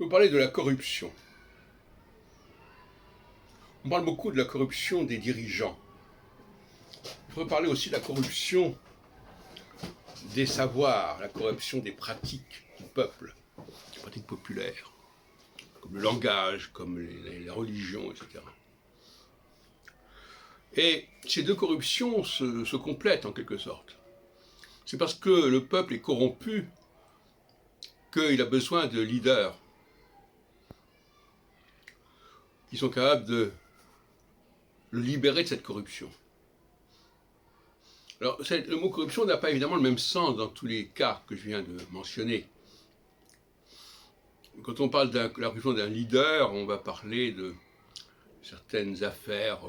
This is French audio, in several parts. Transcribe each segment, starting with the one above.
Je veux parler de la corruption. On parle beaucoup de la corruption des dirigeants. Je veux parler aussi de la corruption des savoirs, la corruption des pratiques du peuple, des pratiques populaires, comme le langage, comme les religions, etc. Et ces deux corruptions se complètent en quelque sorte. C'est parce que le peuple est corrompu qu'il a besoin de leaders qui sont capables de le libérer de cette corruption. Alors, le mot corruption n'a pas évidemment le même sens dans tous les cas que je viens de mentionner. Quand on parle de la corruption d'un leader, on va parler de certaines affaires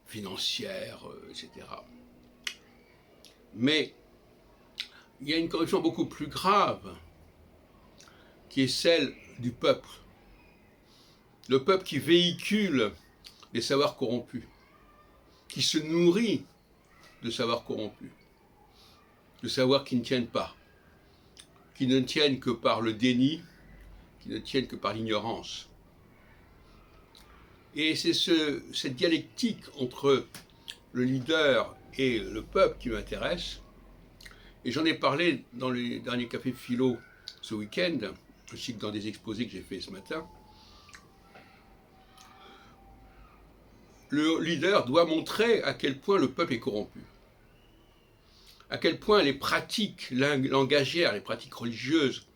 financières, etc. Mais il y a une corruption beaucoup plus grave, qui est celle du peuple. Le peuple qui véhicule des savoirs corrompus, qui se nourrit de savoirs corrompus, de savoirs qui ne tiennent pas, qui ne tiennent que par le déni, qui ne tiennent que par l'ignorance. Et c'est cette dialectique entre le leader et le peuple qui m'intéresse. Et j'en ai parlé dans les derniers cafés philo ce week-end, ainsi que dans des exposés que j'ai faits ce matin. Le leader doit montrer à quel point le peuple est corrompu, à quel point les pratiques langagières, les pratiques religieuses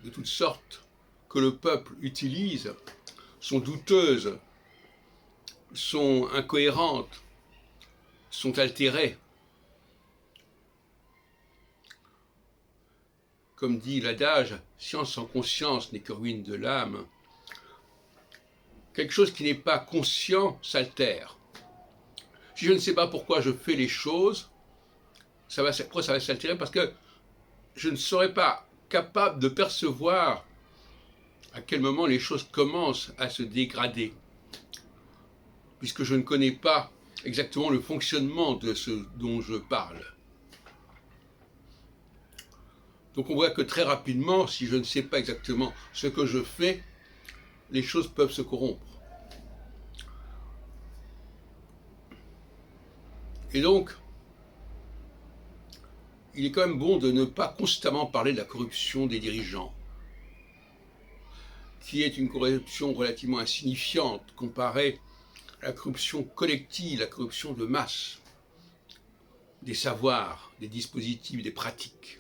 de toutes sortes que le peuple utilise sont douteuses, sont incohérentes, sont altérées. Comme dit l'adage, science sans conscience n'est que ruine de l'âme. Quelque chose qui n'est pas conscient s'altère. Si je ne sais pas pourquoi je fais les choses, pourquoi ça va s'altérer? Parce que je ne serai pas capable de percevoir à quel moment les choses commencent à se dégrader, puisque je ne connais pas exactement le fonctionnement de ce dont je parle. Donc on voit que très rapidement, si je ne sais pas exactement ce que je fais, les choses peuvent se corrompre. Et donc, il est quand même bon de ne pas constamment parler de la corruption des dirigeants, qui est une corruption relativement insignifiante comparée à la corruption collective, la corruption de masse, des savoirs, des dispositifs, des pratiques.